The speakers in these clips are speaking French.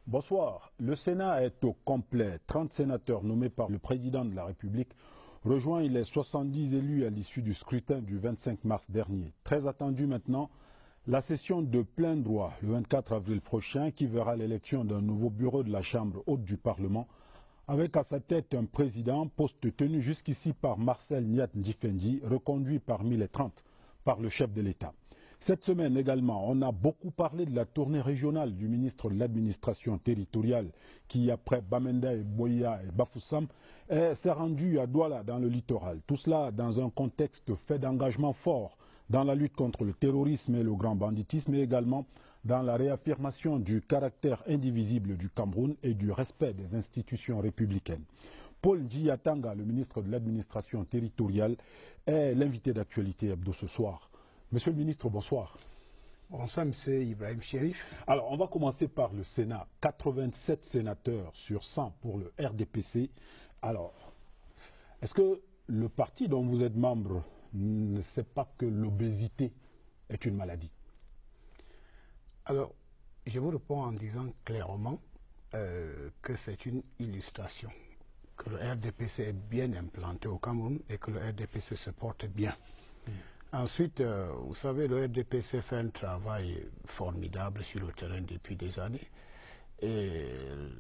Bonsoir. Le Sénat est au complet. 30 sénateurs nommés par le président de la République rejoignent les 70 élus à l'issue du scrutin du 25 mars dernier. Très attendu maintenant, la session de plein droit le 24 avril prochain qui verra l'élection d'un nouveau bureau de la Chambre haute du Parlement avec à sa tête un président, poste tenu jusqu'ici par Marcel Niat Ndjifendi, reconduit parmi les 30 par le chef de l'État. Cette semaine également, on a beaucoup parlé de la tournée régionale du ministre de l'administration territoriale qui, après Bamenda et Boya et Bafoussam, s'est rendu à Douala dans le littoral. Tout cela dans un contexte fait d'engagement fort dans la lutte contre le terrorisme et le grand banditisme et également dans la réaffirmation du caractère indivisible du Cameroun et du respect des institutions républicaines. Paul Ndjiyatanga, le ministre de l'administration territoriale, est l'invité d'actualité hebdo ce soir. Monsieur le ministre, bonsoir. Bonsoir, monsieur Ibrahim Chérif. Alors, on va commencer par le Sénat. 87 sénateurs sur 100 pour le RDPC. Alors, est-ce que le parti dont vous êtes membre ne sait pas que l'obésité est une maladie? Alors, je vous réponds en disant clairement que c'est une illustration, que le RDPC est bien implanté au Cameroun et que le RDPC se porte bien. Ensuite, vous savez, le RDPC fait un travail formidable sur le terrain depuis des années. Et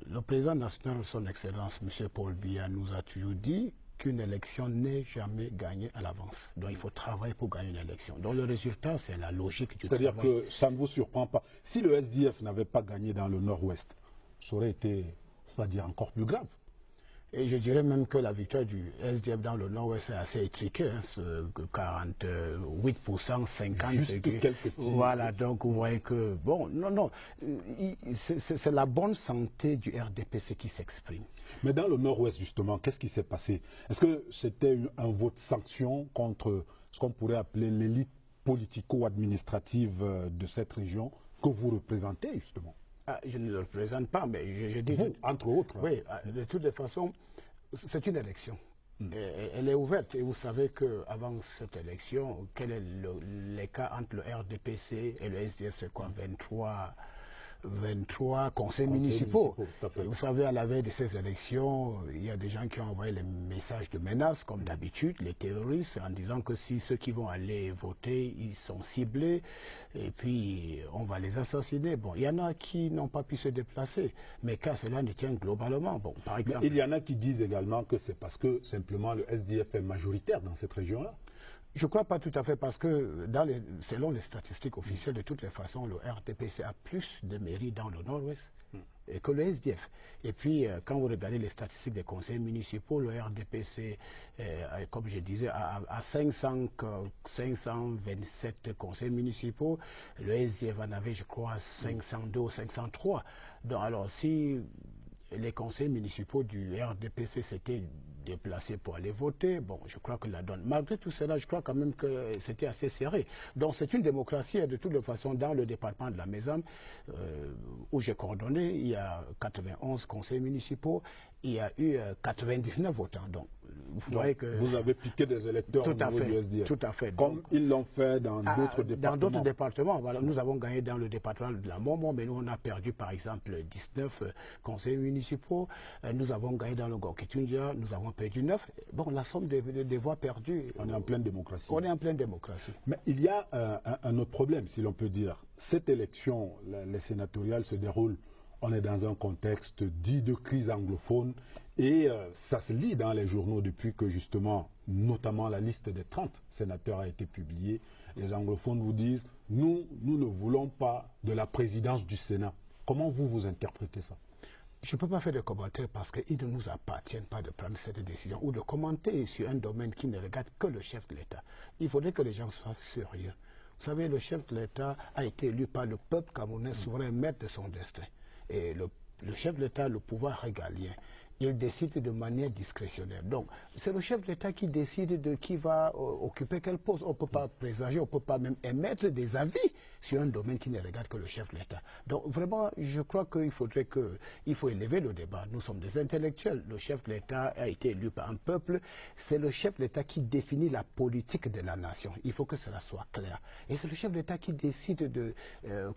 le président national, son Excellence, M. Paul Biya, nous a toujours dit qu'une élection n'est jamais gagnée à l'avance. Donc il faut travailler pour gagner une élection. Donc le résultat, c'est la logique du travail. C'est-à-dire que ça ne vous surprend pas. Si le SDF n'avait pas gagné dans le Nord-Ouest, ça aurait été, on va dire, encore plus grave. Et je dirais même que la victoire du SDF dans le Nord-Ouest est assez étriquée, hein, 48%, 50%. Juste quelques petits... Voilà, donc vous voyez que, bon, non, c'est la bonne santé du RDPC qui s'exprime. Mais dans le Nord-Ouest, justement, qu'est-ce qui s'est passé? Est-ce que c'était un vote sanction contre ce qu'on pourrait appeler l'élite politico-administrative de cette région que vous représentez, justement? Je ne le représente pas, mais je dis... Vous, entre autres. Oui, de toutes les façons, c'est une élection. Elle est ouverte et vous savez qu'avant cette élection, quel est l'écart entre le RDPC et le SDF? C'est quoi? 23 conseils municipaux. Vous savez, à la veille de ces élections, il y a des gens qui ont envoyé les messages de menace, comme d'habitude, les terroristes, en disant que si ceux qui vont aller voter, ils sont ciblés, et puis on va les assassiner. Bon, il y en a qui n'ont pas pu se déplacer, mais car cela ne tient globalement. Bon, par exemple, mais il y en a qui disent également que c'est parce que simplement le SDF est majoritaire dans cette région-là. Je ne crois pas tout à fait parce que selon les statistiques officielles, de toutes les façons, le RDPC a plus de mairies dans le Nord-Ouest que le SDF. Et puis, quand vous regardez les statistiques des conseils municipaux, le RDPC, comme je disais, a 527 conseils municipaux. Le SDF en avait, je crois, 502 ou 503. Donc, alors, si les conseils municipaux du RDPC s'étaient déplacés pour aller voter. Bon, je crois que la donne. Malgré tout cela, je crois quand même que c'était assez serré. Donc c'est une démocratie et de toute façon dans le département de la Mézam, où j'ai coordonné, il y a 91 conseils municipaux, il y a eu 99 votants. Donc vous voyez que... Vous avez piqué des électeurs au niveau du SDF. Tout à fait. Comme ils l'ont fait dans d'autres départements. Dans d'autres départements, voilà, nous avons gagné dans le département de la Momo, mais nous on a perdu par exemple 19 conseils municipaux. Nous avons gagné dans le Gorkitundia, nous avons perdu 9. Bon, la somme des voix perdues... On est en pleine démocratie. On est en pleine démocratie. Mais il y a un autre problème, si l'on peut dire. Cette élection, les sénatoriales se déroulent, on est dans un contexte dit de crise anglophone et ça se lit dans les journaux depuis que justement, notamment la liste des 30 sénateurs a été publiée. Les anglophones vous disent, nous ne voulons pas de la présidence du Sénat. Comment vous interprétez ça? Je ne peux pas faire de commentaires parce qu'il ne nous appartient pas de prendre cette décision ou de commenter sur un domaine qui ne regarde que le chef de l'État. Il faudrait que les gens soient sérieux. Vous savez, le chef de l'État a été élu par le peuple camerounais souverain maître de son destin. Et le chef de l'État a le pouvoir régalien. il décide de manière discrétionnaire. Donc, c'est le chef de l'État qui décide de qui va occuper quel poste. On ne peut pas présager, on ne peut pas même émettre des avis sur un domaine qui ne regarde que le chef de l'État. Donc, vraiment, je crois qu'il faudrait il faut élever le débat. Nous sommes des intellectuels. Le chef de l'État a été élu par un peuple. C'est le chef de l'État qui définit la politique de la nation. Il faut que cela soit clair. Et c'est le chef de l'État qui décide de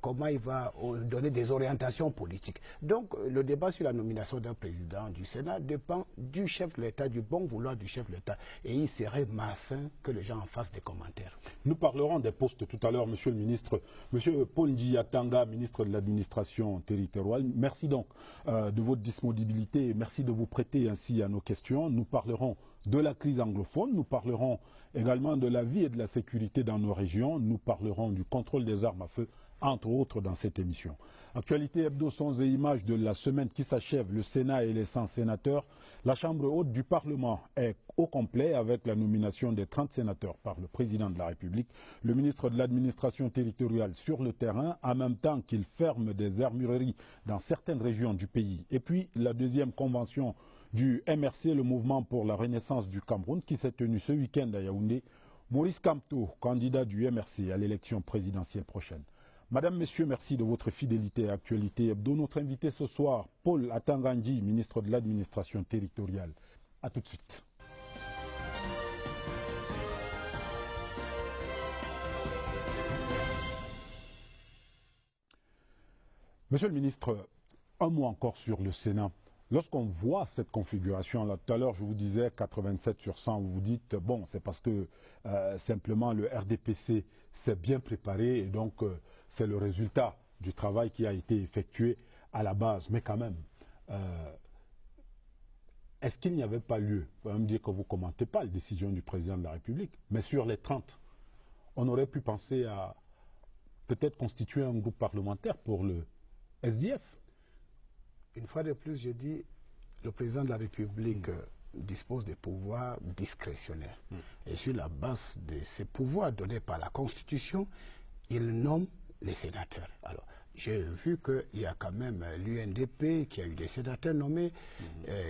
comment il va donner des orientations politiques. Donc, le débat sur la nomination d'un président du Sénat dépend du chef de l'État, du bon vouloir du chef de l'État. Et il serait malsain que les gens en fassent des commentaires. Nous parlerons des postes tout à l'heure, Monsieur le ministre. Monsieur Paul Ndiatanga, ministre de l'Administration territoriale, merci donc de votre disponibilité et merci de vous prêter ainsi à nos questions. Nous parlerons de la crise anglophone, nous parlerons également de la vie et de la sécurité dans nos régions, nous parlerons du contrôle des armes à feu, entre autres dans cette émission. Actualité hebdo, sons et images de la semaine qui s'achève, le Sénat et les 100 sénateurs. La Chambre haute du Parlement est au complet avec la nomination des 30 sénateurs par le président de la République. Le ministre de l'Administration territoriale sur le terrain, en même temps qu'il ferme des armureries dans certaines régions du pays. Et puis la deuxième convention du MRC, le mouvement pour la renaissance du Cameroun, qui s'est tenue ce week-end à Yaoundé. Maurice Kamto, candidat du MRC à l'élection présidentielle prochaine. Madame, Messieurs, merci de votre fidélité à Actualité Hebdo. Notre invité ce soir, Paul Atangandji, ministre de l'Administration territoriale. A tout de suite. Monsieur le ministre, un mot encore sur le Sénat. Lorsqu'on voit cette configuration-là, tout à l'heure je vous disais 87 sur 100, vous vous dites, bon, c'est parce que simplement le RDPC s'est bien préparé et donc c'est le résultat du travail qui a été effectué à la base. Mais quand même, est-ce qu'il n'y avait pas lieu, vous allez me dire que vous ne commentez pas la décision du président de la République, mais sur les 30, on aurait pu penser à peut-être constituer un groupe parlementaire pour le SDF. Une fois de plus, je dis, le président de la République dispose des pouvoirs discrétionnaires. Et sur la base de ces pouvoirs donnés par la Constitution, il nomme les sénateurs. Alors, j'ai vu qu'il y a quand même l'UNDP qui a eu des sénateurs nommés,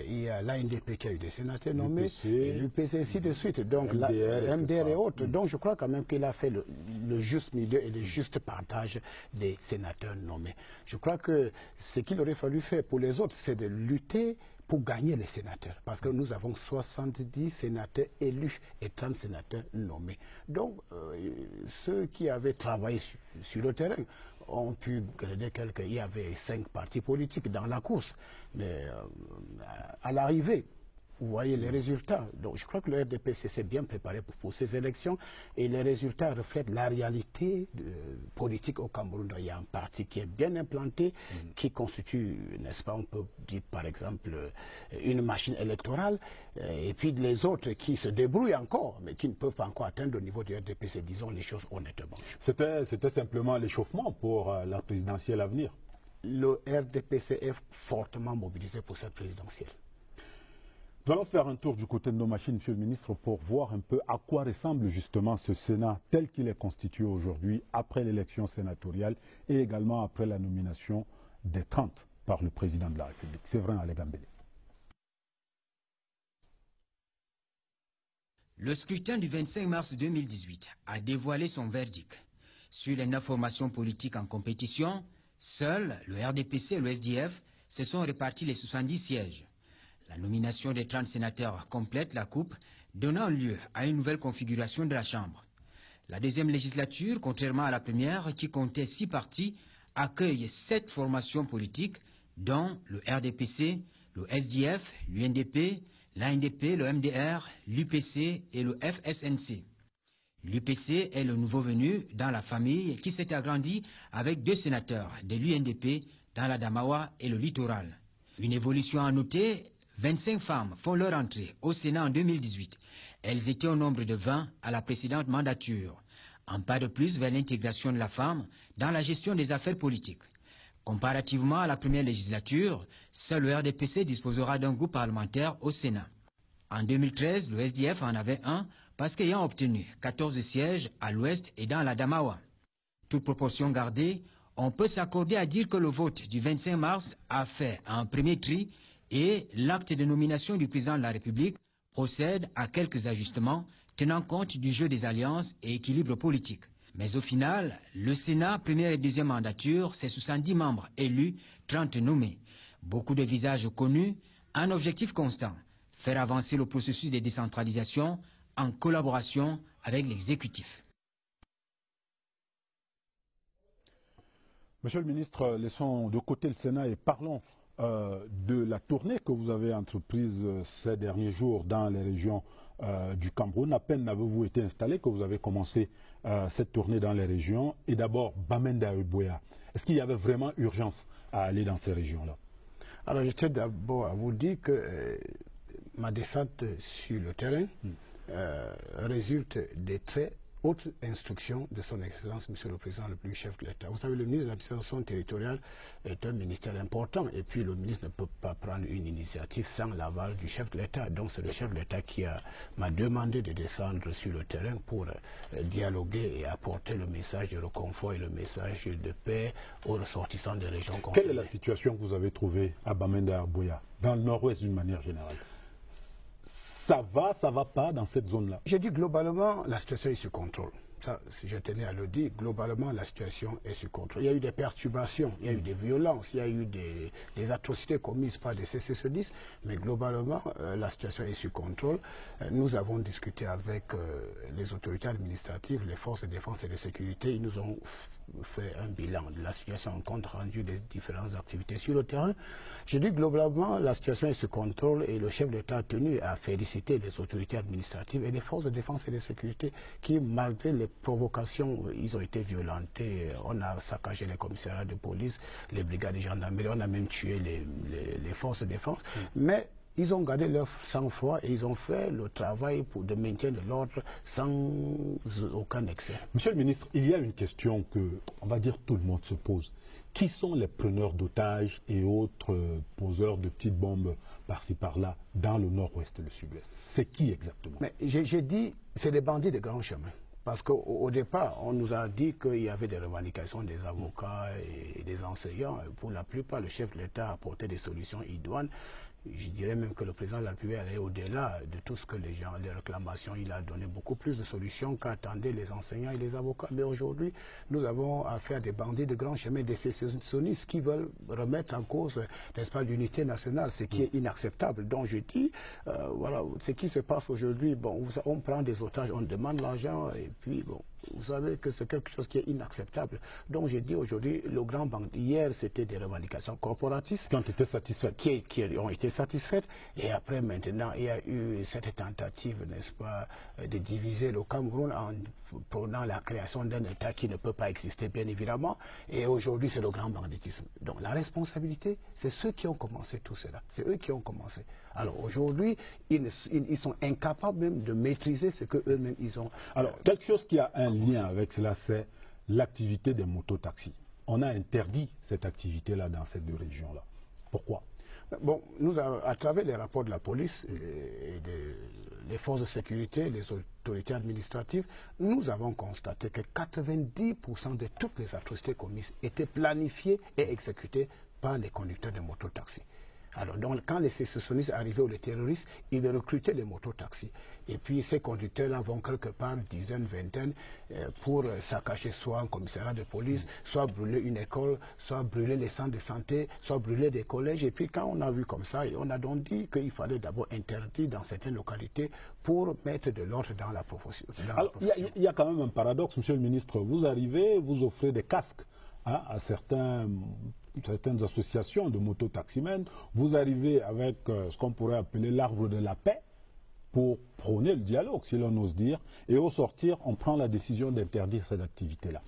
il y a l'ANDP qui a eu des sénateurs nommés, et l'UPC, ainsi de suite. Donc, MDR et autres. Donc, je crois quand même qu'il a fait le juste milieu et le juste partage des sénateurs nommés. Je crois que ce qu'il aurait fallu faire pour les autres, c'est de lutter pour gagner les sénateurs. Parce que nous avons 70 sénateurs élus et 30 sénateurs nommés. Donc, ceux qui avaient travaillé sur le terrain ont pu grader il y avait 5 partis politiques dans la course. Mais à l'arrivée, vous voyez les résultats. Donc je crois que le RDPC s'est bien préparé pour ces élections et les résultats reflètent la réalité politique au Cameroun. Il y a un parti qui est bien implanté, qui constitue, n'est-ce pas, on peut dire par exemple une machine électorale, et puis les autres qui se débrouillent encore, mais qui ne peuvent pas encore atteindre le niveau du RDPC, disons les choses honnêtement. C'était simplement l'échauffement pour la présidentielle à venir. Le RDPC est fortement mobilisé pour cette présidentielle. Nous allons faire un tour du côté de nos machines, Monsieur le ministre, pour voir un peu à quoi ressemble justement ce Sénat tel qu'il est constitué aujourd'hui, après l'élection sénatoriale et également après la nomination des 30 par le président de la République. Séverin Alégambélé. Le scrutin du 25 mars 2018 a dévoilé son verdict. Sur les 9 formations politiques en compétition, seuls le RDPC et le SDF se sont répartis les 70 sièges. La nomination des 30 sénateurs complète la coupe, donnant lieu à une nouvelle configuration de la Chambre. La deuxième législature, contrairement à la première, qui comptait 6 partis, accueille 7 formations politiques, dont le RDPC, le SDF, l'UNDP, l'ANDP, le MDR, l'UPC et le FSNC. L'UPC est le nouveau venu dans la famille qui s'est agrandi avec 2 sénateurs de l'UNDP dans la Damawa et le littoral. Une évolution à noter, 25 femmes font leur entrée au Sénat en 2018. Elles étaient au nombre de 20 à la précédente mandature. Un pas de plus vers l'intégration de la femme dans la gestion des affaires politiques. Comparativement à la première législature, seul le RDPC disposera d'un groupe parlementaire au Sénat. En 2013, le SDF en avait un parce qu'ayant obtenu 14 sièges à l'ouest et dans la Damawa. Toute proportion gardée, on peut s'accorder à dire que le vote du 25 mars a fait un premier tri et l'acte de nomination du président de la République procède à quelques ajustements tenant compte du jeu des alliances et équilibres politiques. Mais au final, le Sénat, première et deuxième mandature, c'est 70 membres élus, 30 nommés. Beaucoup de visages connus, un objectif constant, faire avancer le processus de décentralisation en collaboration avec l'exécutif. Monsieur le ministre, laissons de côté le Sénat et parlons de la tournée que vous avez entreprise ces derniers jours dans les régions du Cameroun. À peine n'avez-vous été installé que vous avez commencé cette tournée dans les régions. Et d'abord, Bamenda et Buea. Est-ce qu'il y avait vraiment urgence à aller dans ces régions-là? Alors, je tiens d'abord à vous dire que ma descente sur le terrain résulte des très hautes instructions de son Excellence, Monsieur le Président, le plus chef de l'État. Vous savez, le ministre de l'administration territoriale est un ministère important et puis le ministre ne peut pas prendre une initiative sans l'aval du chef de l'État. Donc c'est le chef de l'État qui m'a demandé de descendre sur le terrain pour dialoguer et apporter le message de réconfort et le message de paix aux ressortissants des régions concernées. Quelle est la situation que vous avez trouvée à Bamenda Buea, dans le nord-ouest d'une manière générale? Ça va pas dans cette zone-là? J'ai dit globalement, la situation est sous contrôle. Ça, je tenais à le dire, globalement, la situation est sous contrôle. Il y a eu des perturbations, il y a eu des violences, il y a eu des atrocités commises par des sécessionnistes, mais globalement, la situation est sous contrôle. Nous avons discuté avec les autorités administratives, les forces de défense et de sécurité. Ils nous ont fait un bilan de la situation en compte rendu des différentes activités sur le terrain. Je dis globalement, la situation est sous contrôle et le chef d'État a tenu à féliciter les autorités administratives et les forces de défense et de sécurité qui, malgré les provocations, ils ont été violentés. On a saccagé les commissariats de police, les brigades de gendarmerie, on a même tué les forces de défense. Mais ils ont gardé leur sang-froid et ils ont fait le travail de maintien de l'ordre sans aucun excès. Monsieur le ministre, il y a une question que, on va dire, tout le monde se pose. Qui sont les preneurs d'otages et autres poseurs de petites bombes par-ci par-là dans le nord-ouest et le sud-ouest? C'est qui exactement? Mais j'ai dit, c'est des bandits de grand chemin. Parce qu'au départ, on nous a dit qu'il y avait des revendications des avocats et des enseignants. Pour la plupart, le chef de l'État a apporté des solutions idoines. Je dirais même que le président de la République allait au-delà de tout ce que les gens, les réclamations, il a donné beaucoup plus de solutions qu'attendaient les enseignants et les avocats. Mais aujourd'hui, nous avons affaire à des bandits de grand chemin, des sécessionnistes qui veulent remettre en cause, n'est-ce pas, l'unité nationale, ce qui est inacceptable. Donc je dis, voilà, ce qui se passe aujourd'hui, bon, on prend des otages, on demande l'argent, et puis bon, vous savez que c'est quelque chose qui est inacceptable. Donc j'ai dit aujourd'hui, le grand banc, hier c'était des revendications corporatistes qui ont été satisfaites. Qui ont été satisfaites. Et après maintenant, il y a eu cette tentative, n'est-ce pas, de diviser le Cameroun en prenant la création d'un État qui ne peut pas exister, bien évidemment. Et aujourd'hui, c'est le grand banditisme. Donc la responsabilité, c'est ceux qui ont commencé tout cela. C'est eux qui ont commencé. Alors aujourd'hui, ils sont incapables même de maîtriser ce qu'eux-mêmes ils ont. Alors, quelque chose qui a un lien avec cela, c'est l'activité des mototaxis. On a interdit cette activité-là dans ces deux régions-là. Pourquoi? Bon, nous, à travers les rapports de la police et des forces de sécurité, les autorités administratives, nous avons constaté que 90% de toutes les atrocités commises étaient planifiées et exécutées par les conducteurs de mototaxis. Alors, donc, quand les sécessionnistes arrivaient ou les terroristes, ils recrutaient les mototaxis. Et puis, ces conducteurs-là vont quelque part, dizaines, vingtaines, pour saccager soit un commissariat de police, soit brûler une école, soit brûler les centres de santé, soit brûler des collèges. Et puis, quand on a vu comme ça, on a donc dit qu'il fallait d'abord interdire dans certaines localités pour mettre de l'ordre dans la profession. Alors, il y a quand même un paradoxe, monsieur le ministre. Vous arrivez, vous offrez des casques à certaines associations de mototaximens, vous arrivez avec ce qu'on pourrait appeler l'arbre de la paix pour prôner le dialogue, si l'on ose dire, et au sortir, on prend la décision d'interdire cette activité-là.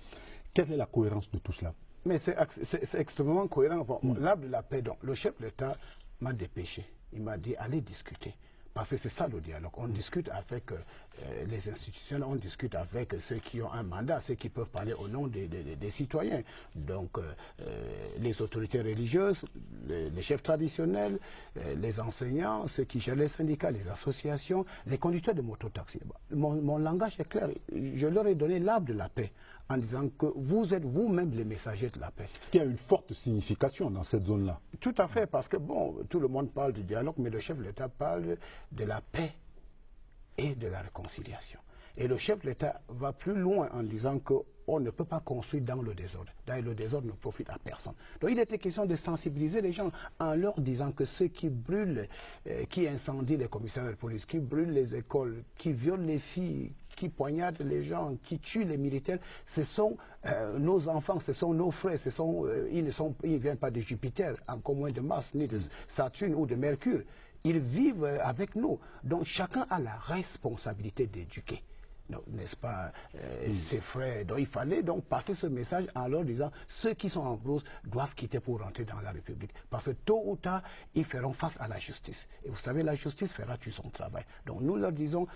Quelle est la cohérence de tout cela? Mais c'est extrêmement cohérent. L'arbre de la paix, donc, le chef de l'État m'a dépêché. Il m'a dit, allez discuter. Parce que c'est ça le dialogue. On discute avec les institutions, on discute avec ceux qui ont un mandat, ceux qui peuvent parler au nom des citoyens. Donc les autorités religieuses, les chefs traditionnels, les enseignants, ceux qui gèrent les syndicats, les associations, les conducteurs de mototaxi. Mon langage est clair. Je leur ai donné l'arbre de la paix en disant que vous êtes vous-même les messagers de la paix. Est-ce qu'il y a une forte signification dans cette zone-là? Tout à fait, parce que bon, tout le monde parle du dialogue, mais le chef de l'État parle de la paix et de la réconciliation. Et le chef de l'État va plus loin en disant qu'on ne peut pas construire dans le désordre. D'ailleurs, le désordre ne profite à personne. Donc il était question de sensibiliser les gens en leur disant que ceux qui brûlent, qui incendient les commissariats de police, qui brûlent les écoles, qui violent les filles, qui poignardent les gens, qui tuent les militaires, ce sont nos enfants, ce sont nos frères, ils ne viennent pas de Jupiter, encore moins de Mars, ni de Saturne ou de Mercure. Ils vivent avec nous. Donc chacun a la responsabilité d'éduquer, n'est-ce pas, ses frères. Donc il fallait donc passer ce message en leur disant ceux qui sont en blouse doivent quitter pour rentrer dans la République. Parce que tôt ou tard, ils feront face à la justice. Et vous savez, la justice fera tout son travail. Donc nous leur disons,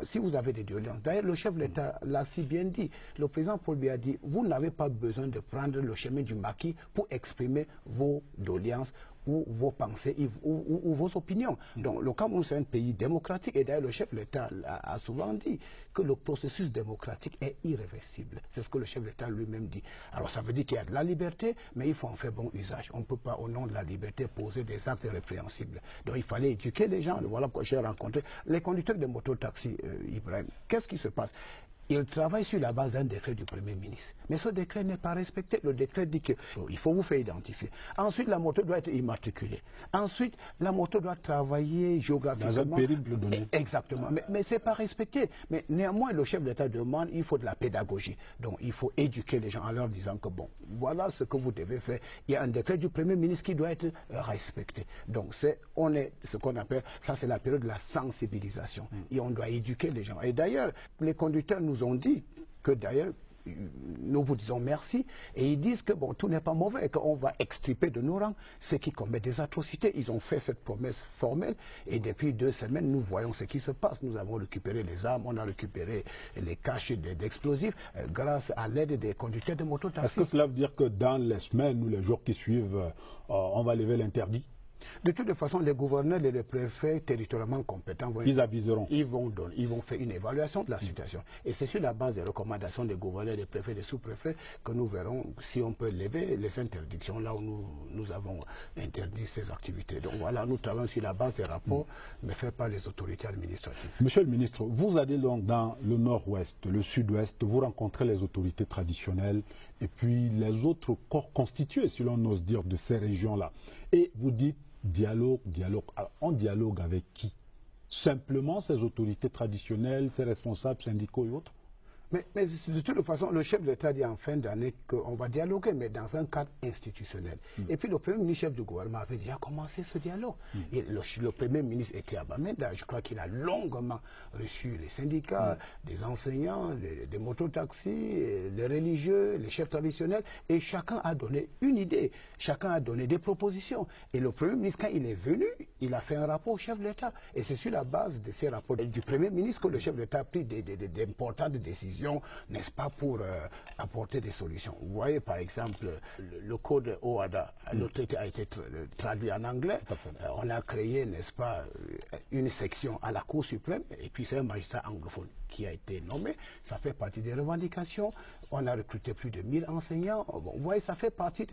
si vous avez des doléances, d'ailleurs le chef de l'État l'a si bien dit, le président Paul Biya a dit, vous n'avez pas besoin de prendre le chemin du maquis pour exprimer vos doléances, ou vos pensées ou vos opinions. Donc le Cameroun, c'est un pays démocratique, et d'ailleurs le chef de l'État a souvent dit que le processus démocratique est irréversible. C'est ce que le chef de l'État lui-même dit. Alors ça veut dire qu'il y a de la liberté, mais il faut en faire bon usage. On ne peut pas, au nom de la liberté, poser des actes répréhensibles. Donc il fallait éduquer les gens. Voilà pourquoi j'ai rencontré les conducteurs de mototaxi, Ibrahim. Qu'est-ce qui se passe? Il travaille sur la base d'un décret du Premier ministre. Mais ce décret n'est pas respecté. Le décret dit qu'il faut vous faire identifier. Ensuite, la moto doit être immatriculée. Ensuite, la moto doit travailler géographiquement. Dans un périple donné. Exactement. Mais ce n'est pas respecté. Mais néanmoins, le chef d'État demande, il faut de la pédagogie. Donc, il faut éduquer les gens en leur disant que, bon, voilà ce que vous devez faire. Il y a un décret du Premier ministre qui doit être respecté. Donc, on est ce qu'on appelle, ça c'est la période de la sensibilisation. Et on doit éduquer les gens. Et d'ailleurs, les conducteurs nous ont dit que d'ailleurs, nous vous disons merci, et ils disent que bon, tout n'est pas mauvais, qu'on va extirper de nos rangs ceux qui commettent des atrocités. Ils ont fait cette promesse formelle, et depuis 2 semaines, nous voyons ce qui se passe. Nous avons récupéré les armes, on a récupéré les caches d'explosifs grâce à l'aide des conducteurs de mototaxi. Est-ce que cela veut dire que dans les semaines ou les jours qui suivent, on va lever l'interdit? De toute façon, les gouverneurs et les préfets territorialement compétents ils aviseront. Ils vont faire une évaluation de la situation. Et c'est sur la base des recommandations des gouverneurs, des préfets, des sous-préfets que nous verrons si on peut lever les interdictions là où nous avons interdit ces activités. Donc voilà, nous travaillons sur la base des rapports, mais faits par les autorités administratives. Monsieur le ministre, vous allez donc dans le nord-ouest, le sud-ouest, vous rencontrez les autorités traditionnelles et puis les autres corps constitués, si l'on ose dire, de ces régions-là. Et vous dites dialogue, dialogue. Alors, on dialogue avec qui? Simplement ces autorités traditionnelles, ces responsables syndicaux et autres? Mais de toute façon, le chef de l'État dit en fin d'année qu'on va dialoguer, mais dans un cadre institutionnel. Et puis le Premier ministre, chef du gouvernement, avait déjà commencé ce dialogue. Et le Premier ministre était à Bamenda. Je crois qu'il a longuement reçu les syndicats, des enseignants, des mototaxis, des religieux, les chefs traditionnels, et chacun a donné une idée, chacun a donné des propositions. Et le Premier ministre, quand il est venu, il a fait un rapport au chef de l'État. Et c'est sur la base de ces rapports du Premier ministre que le chef de l'État a pris d'importantes décisions, n'est-ce pas, pour apporter des solutions. Vous voyez, par exemple, le code OHADA, le traité a été traduit en anglais. On a créé, n'est-ce pas, une section à la Cour suprême, et puis c'est un magistrat anglophone qui a été nommé. Ça fait partie des revendications. On a recruté plus de 1000 enseignants. Bon, vous voyez, ça fait partie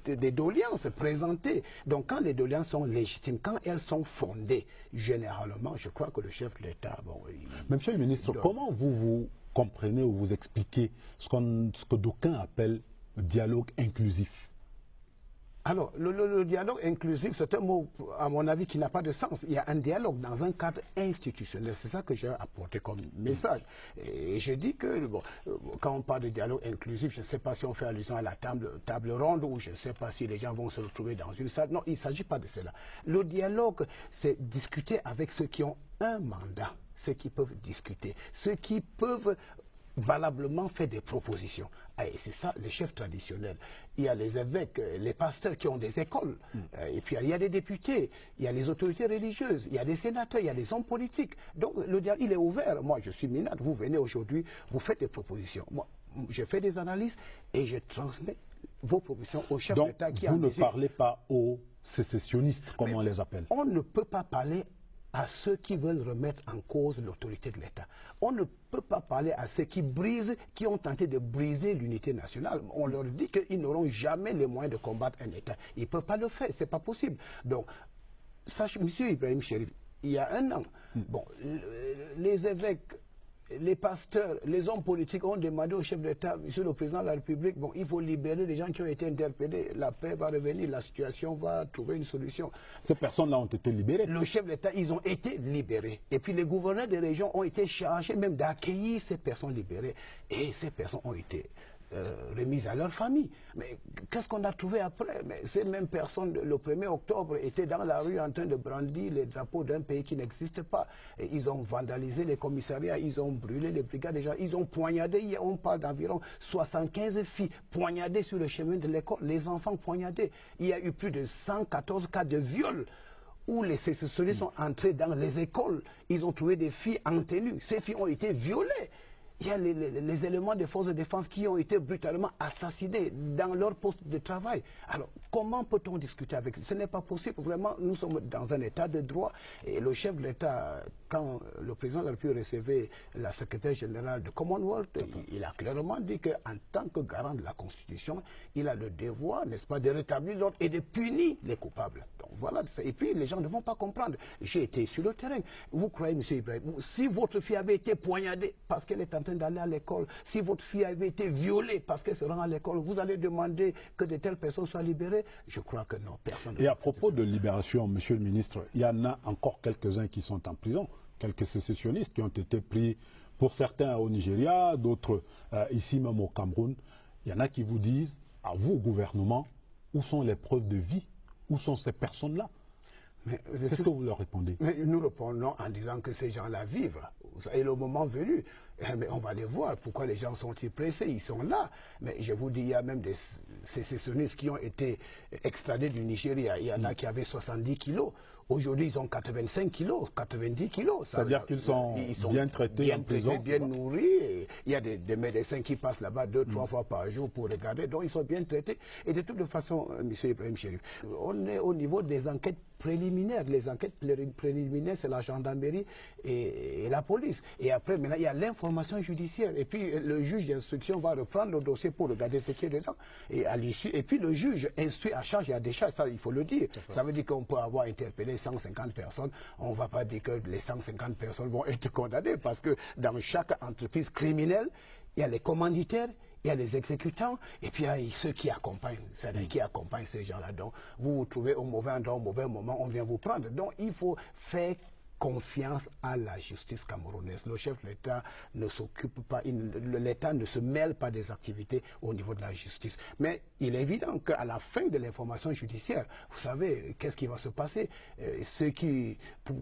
des doléances présentées. Donc quand les doléances sont légitimes, quand elles sont fondées, généralement, je crois que le chef de l'État... Bon, Monsieur le ministre, comment vous comprenez ou vous expliquez ce que d'aucuns appellent le dialogue inclusif? Alors, le dialogue inclusif, c'est un mot, à mon avis, qui n'a pas de sens. Il y a un dialogue dans un cadre institutionnel. C'est ça que j'ai apporté comme message. Et je dis que, bon, quand on parle de dialogue inclusif, je ne sais pas si on fait allusion à la table ronde, ou je ne sais pas si les gens vont se retrouver dans une salle. Non, il ne s'agit pas de cela. Le dialogue, c'est discuter avec ceux qui ont un mandat, ceux qui peuvent discuter, ceux qui peuvent valablement faire des propositions. Et c'est ça, les chefs traditionnels. Il y a les évêques, les pasteurs qui ont des écoles, et puis il y a des députés, il y a les autorités religieuses, il y a des sénateurs, il y a les hommes politiques. Donc le dialogue, il est ouvert. Moi, je suis Minat, vous venez aujourd'hui, vous faites des propositions. Moi, je fais des analyses et je transmets vos propositions au chef Donc, d'État qui vous en ne décide. parlez pas aux sécessionnistes, comme on les appelle. On ne peut pas parler à ceux qui veulent remettre en cause l'autorité de l'État. On ne peut pas parler à ceux qui brisent, qui ont tenté de briser l'unité nationale. On leur dit qu'ils n'auront jamais les moyens de combattre un État. Ils ne peuvent pas le faire, c'est pas possible. Donc, sachez, M. Ibrahim Chérif, il y a un an, bon, les évêques, les pasteurs, les hommes politiques ont demandé au chef d'État, Monsieur le Président de la République, bon, il faut libérer les gens qui ont été interpellés, la paix va revenir, la situation va trouver une solution. Ces personnes-là ont été libérées. Le chef d'État, ils ont été libérés. Et puis les gouverneurs des régions ont été chargés même d'accueillir ces personnes libérées. Et ces personnes ont été remises à leur famille. Mais qu'est-ce qu'on a trouvé après? Mais ces mêmes personnes, le 1er octobre, étaient dans la rue en train de brandir les drapeaux d'un pays qui n'existe pas. Et ils ont vandalisé les commissariats, ils ont brûlé les brigades des gens, ils ont poignardé, on parle d'environ 75 filles poignardées sur le chemin de l'école, les enfants poignardés. Il y a eu plus de 114 cas de viol où les sécessionnistes sont entrés dans les écoles. Ils ont trouvé des filles en tenue. Ces filles ont été violées. Il y a les éléments des forces de défense qui ont été brutalement assassinés dans leur poste de travail. Alors, comment peut-on discuter avec ça? Ce n'est pas possible. Vraiment, nous sommes dans un état de droit. Et le chef de l'État, quand le président de la République recevait la secrétaire générale de Commonwealth, il a clairement dit qu'en tant que garant de la Constitution, il a le devoir, n'est-ce pas, de rétablir l'ordre et de punir les coupables. Donc voilà. Et puis, les gens ne vont pas comprendre. J'ai été sur le terrain. Vous croyez, M. Ibrahim, si votre fille avait été poignardée parce qu'elle est en train d'aller à l'école, si votre fille avait été violée parce qu'elle se rend à l'école, vous allez demander que de telles personnes soient libérées? Je crois que non, personne. Et à propos de libération, Monsieur le ministre, il y en a encore quelques-uns qui sont en prison, quelques sécessionnistes qui ont été pris, pour certains au Nigeria, d'autres ici même au Cameroun. Il y en a qui vous disent, à vous, au gouvernement, où sont les preuves de vie? Où sont ces personnes-là? Qu'est-ce que vous leur répondez? Mais nous répondons en disant que ces gens-là vivent. Et le moment venu, mais on va les voir. Pourquoi les gens sont-ils pressés? Ils sont là. Mais je vous dis, il y a même des sécessionnistes qui ont été extradés du Nigeria. Il y en a qui avaient 70 kilos. Aujourd'hui, ils ont 85 kilos, 90 kilos. C'est-à-dire qu'ils sont bien traités en prison, bien nourris. Il y a des médecins qui passent là-bas 2-3 fois par jour pour regarder. Donc, ils sont bien traités. Et de toute façon, M. Ibrahim Chérif, on est au niveau des enquêtes préliminaires. Les enquêtes préliminaires, c'est la gendarmerie et la police. Et après, maintenant, il y a l'information judiciaire. Et puis, le juge d'instruction va reprendre le dossier pour regarder ce qui est dedans. Et à l'issue, et puis le juge instruit à charge et à décharge. Ça, il faut le dire. Ça veut dire qu'on peut avoir interpellé 150 personnes. On ne va pas dire que les 150 personnes vont être condamnées parce que dans chaque entreprise criminelle, il y a les commanditaires, il y a les exécutants, et puis il y a ceux qui accompagnent, c'est-à-dire qui accompagnent ces gens-là. Donc, vous vous trouvez au mauvais endroit, au mauvais moment, on vient vous prendre. Donc, il faut faire confiance à la justice camerounaise. Le chef de l'État ne s'occupe pas, l'État ne se mêle pas des activités au niveau de la justice. Mais il est évident qu'à la fin de l'information judiciaire, vous savez, qu'est-ce qui va se passer? Ceux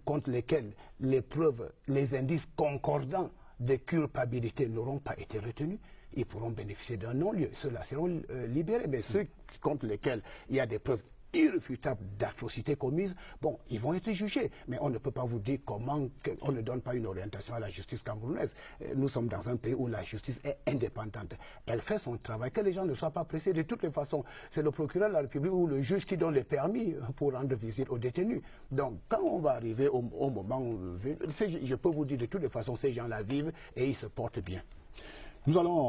contre lesquels les preuves, les indices concordants de culpabilité n'auront pas été retenus, ils pourront bénéficier d'un non-lieu. Ceux-là seront libérés. Mais ceux contre lesquels il y a des preuves irréfutables d'atrocités commises, bon, ils vont être jugés. Mais on ne peut pas vous dire comment on ne donne pas une orientation à la justice camerounaise. Nous sommes dans un pays où la justice est indépendante. Elle fait son travail. Que les gens ne soient pas pressés. De toutes les façons, c'est le procureur de la République ou le juge qui donne les permis pour rendre visite aux détenus. Donc, quand on va arriver au moment où je peux vous dire de toutes les façons, ces gens-là vivent et ils se portent bien. Nous allons